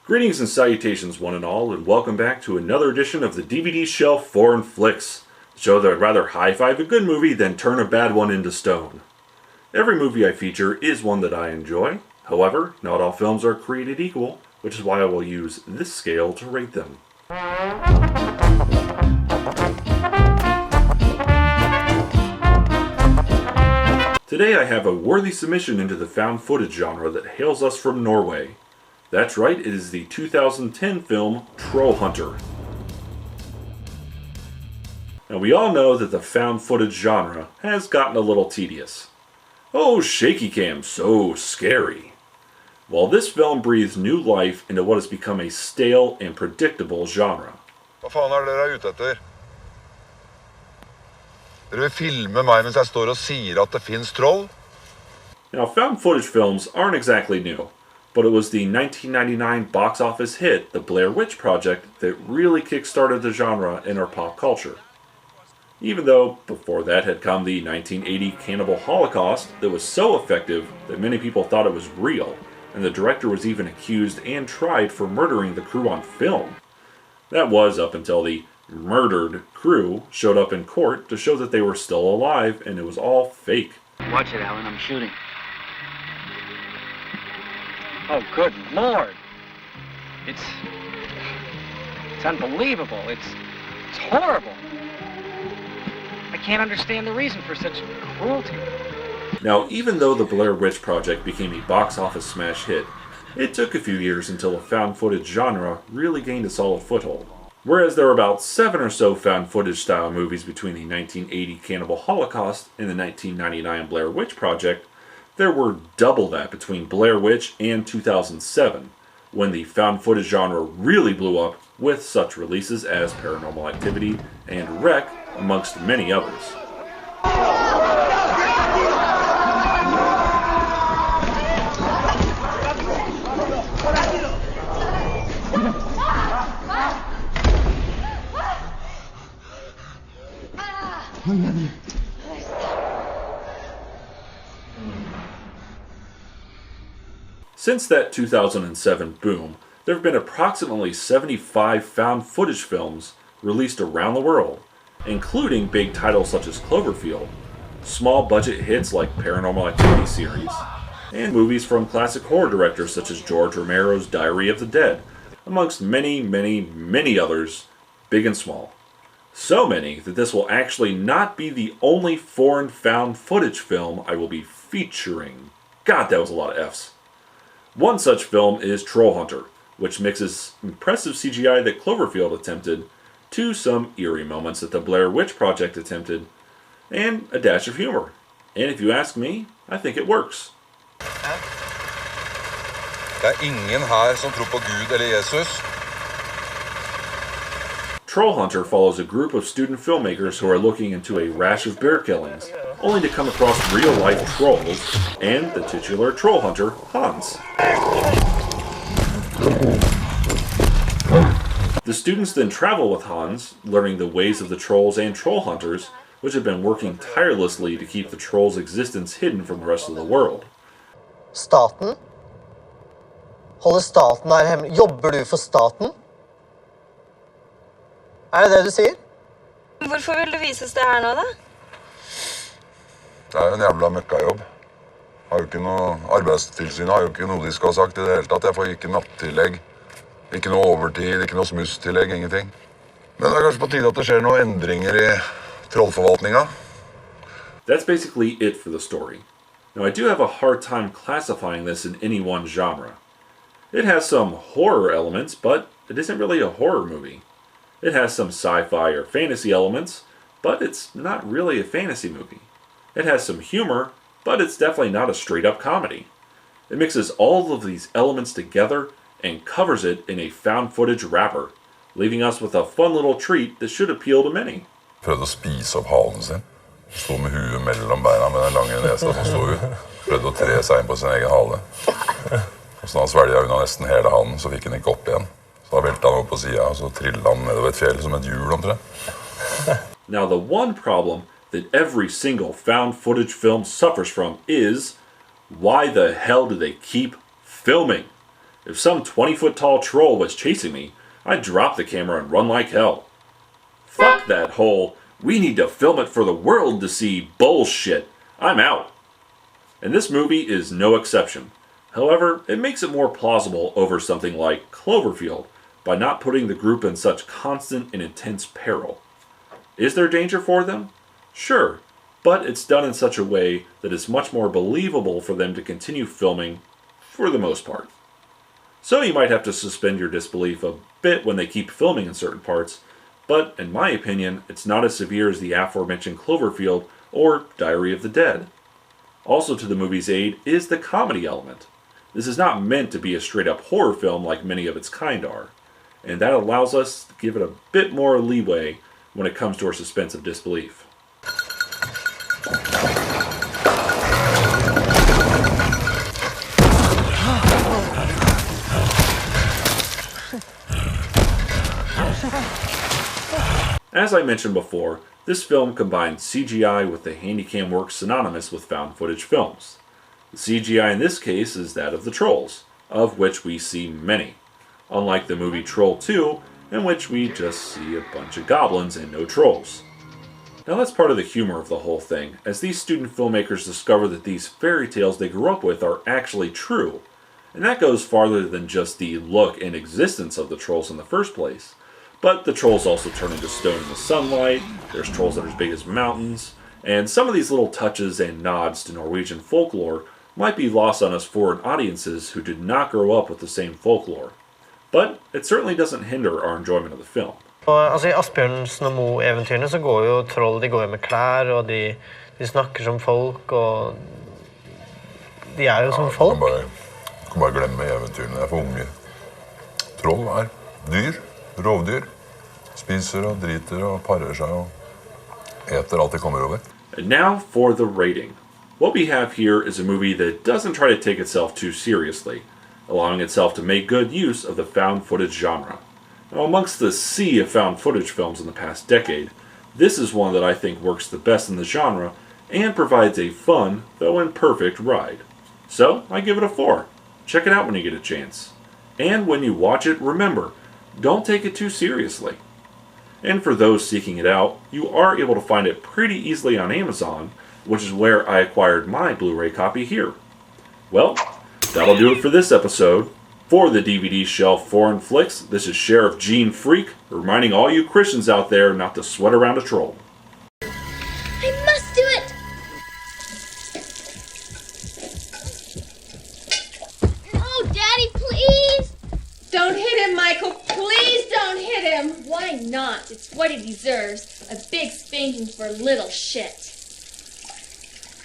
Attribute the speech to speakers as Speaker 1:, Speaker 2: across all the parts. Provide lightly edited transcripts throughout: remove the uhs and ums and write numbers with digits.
Speaker 1: Greetings and salutations one and all, and welcome back to another edition of the DVD Shelf for Flix, the show that would rather high-five a good movie than turn a bad one into stone. Every movie I feature is one that I enjoy. However, not all films are created equal, which is why I will use this scale to rate them. Today I have a worthy submission into the found footage genre that hails us from Norway. That's right, it is the 2010 film Troll Hunter. Now we all know that the found footage genre has gotten a little tedious. Oh, shaky cam, so scary. Well, this film breathes new life into what has become a stale and predictable genre.
Speaker 2: Hva faen dere ute etter? Dere vil filme meg mens jeg står og sier at det finnes troll?
Speaker 1: Now, found footage films aren't exactly new, but it was the 1999 box office hit, The Blair Witch Project, that really kick-started the genre in our pop culture. Even though, before that had come the 1980 Cannibal Holocaust that was so effective that many people thought it was real, and the director was even accused and tried for murdering the crew on film. That was up until the murdered crew showed up in court to show that they were still alive and it was all fake.
Speaker 3: Watch it, Alan, I'm shooting. Oh, good Lord. It's unbelievable. It's horrible. I can't understand the reason for such cruelty.
Speaker 1: Now, even though The Blair Witch Project became a box office smash hit, it took a few years until the found footage genre really gained a solid foothold. Whereas there were about 7 or so found footage style movies between the 1980 Cannibal Holocaust and the 1999 Blair Witch Project, there were double that between Blair Witch and 2007, when the found footage genre really blew up with such releases as Paranormal Activity and Wreck, amongst many others. Since that 2007 boom, there have been approximately 75 found footage films released around the world, including big titles such as Cloverfield, small budget hits like Paranormal Activity series, and movies from classic horror directors such as George Romero's Diary of the Dead, amongst many, many, many others, big and small. So many that this will actually not be the only foreign found footage film I will be featuring. God, that was a lot of F's. One such film is Troll Hunter, which mixes impressive CGI that Cloverfield attempted to some eerie moments that the Blair Witch Project attempted, and a dash of humor. And if you ask me, I think it works.
Speaker 2: Det ingen her som tror på Gud eller Jesus.
Speaker 1: Troll Hunter follows a group of student filmmakers who are looking into a rash of bear killings, only to come across real-life trolls and the titular troll hunter, Hans. The students then travel with Hans, learning the ways of the trolls and troll hunters, which have been working tirelessly to keep the trolls' existence hidden from the rest of the world.
Speaker 4: Staten? Holder staten her hemmelig? Jobber du for staten? Det du sier?
Speaker 5: Hvorfor vil du vise oss det her nå, da?
Speaker 2: Det en jævla møkkajobb. Har jo ikke noe arbeidstilsyn, har jo ikke noe de skal ha sagt i det hele tatt. Jeg får ikke nattillegg, ikke noe overtid, ikke noe smusstillegg, ingenting. Men det kanskje på tide at det skjer noen endringer i trollforvaltninga.
Speaker 1: That's basically it for the story. Now, I do have a hard time classifying this in any one genre. It has some horror elements, but it isn't really a horror movie. It has some sci-fi or fantasy elements, but it's not really a fantasy movie. It has some humor, but it's definitely not a straight-up comedy. It mixes all of these elements together and covers it in a found footage wrapper, leaving us with a fun little treat that should appeal to many.
Speaker 2: Prøvde å spise opp halen sin. Stod med huet mellom beina med den lange nesa som stod ut. Prøvde å tre seg inn på sin egen hale. Og så da han svelget unna nesten hele halen, så fikk han ikke opp igjen. Så da veltet han opp på siden, og så trillet han nedover et fjell som et hjul omtrent.
Speaker 1: Now, the one problem that every single found footage film suffers from is, why the hell do they keep filming? If some 20-foot tall troll was chasing me, I'd drop the camera and run like hell. Fuck that whole, we need to film it for the world to see bullshit. I'm out. And this movie is no exception. However, it makes it more plausible over something like Cloverfield by not putting the group in such constant and intense peril. Is there danger for them? Sure, but it's done in such a way that it's much more believable for them to continue filming for the most part. So you might have to suspend your disbelief a bit when they keep filming in certain parts, but in my opinion, it's not as severe as the aforementioned Cloverfield or Diary of the Dead. Also to the movie's aid is the comedy element. This is not meant to be a straight-up horror film like many of its kind are, and that allows us to give it a bit more leeway when it comes to our suspense of disbelief. As I mentioned before, this film combines CGI with the handycam work synonymous with found footage films. The CGI in this case is that of the trolls, of which we see many, unlike the movie Troll 2, in which we just see a bunch of goblins and no trolls. Now that's part of the humor of the whole thing, as these student filmmakers discover that these fairy tales they grew up with are actually true, and that goes farther than just the look and existence of the trolls in the first place. But the trolls also turn into stone in the sunlight, there's trolls that are as big as mountains, and some of these little touches and nods to Norwegian folklore might be lost on us foreign audiences who did not grow up with the same folklore. But it certainly doesn't hinder our enjoyment of the film.
Speaker 4: Altså, I Asbjørnsen og Moe-eventyrene så går jo troll, de går jo med klær, og de snakker som folk, og de jo som folk.
Speaker 2: Du kan bare glemme eventyrene, for unge. Troll dyr, rovdyr. Spiser og driter og parer seg og eter alt de kommer over.
Speaker 1: And now for the rating. What we have here is a movie that doesn't try to take itself too seriously, allowing itself to make good use of the found footage genre. Now, amongst the sea of found footage films in the past decade, this is one that I think works the best in the genre and provides a fun, though imperfect, ride. So, I give it a 4. Check it out when you get a chance. And when you watch it, remember, don't take it too seriously. And for those seeking it out, you are able to find it pretty easily on Amazon, which is where I acquired my Blu-ray copy here. Well, that'll do it for this episode. For the DVD shelf for Flix, this is Sheriff Gene Freak, reminding all you Christians out there not to sweat around a troll.
Speaker 6: I must do it! Oh, Daddy, please!
Speaker 7: Don't hit him, Michael. Please don't hit him.
Speaker 6: Why not? It's what he deserves. A big spanking for little shit.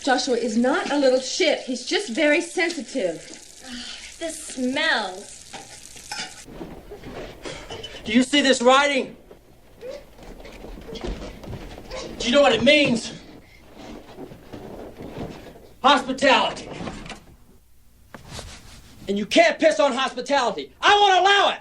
Speaker 7: Joshua is not a little shit. He's just very sensitive.
Speaker 6: The smells.
Speaker 8: Do you see this writing? Do you know what it means? Hospitality. And you can't piss on hospitality. I won't allow it!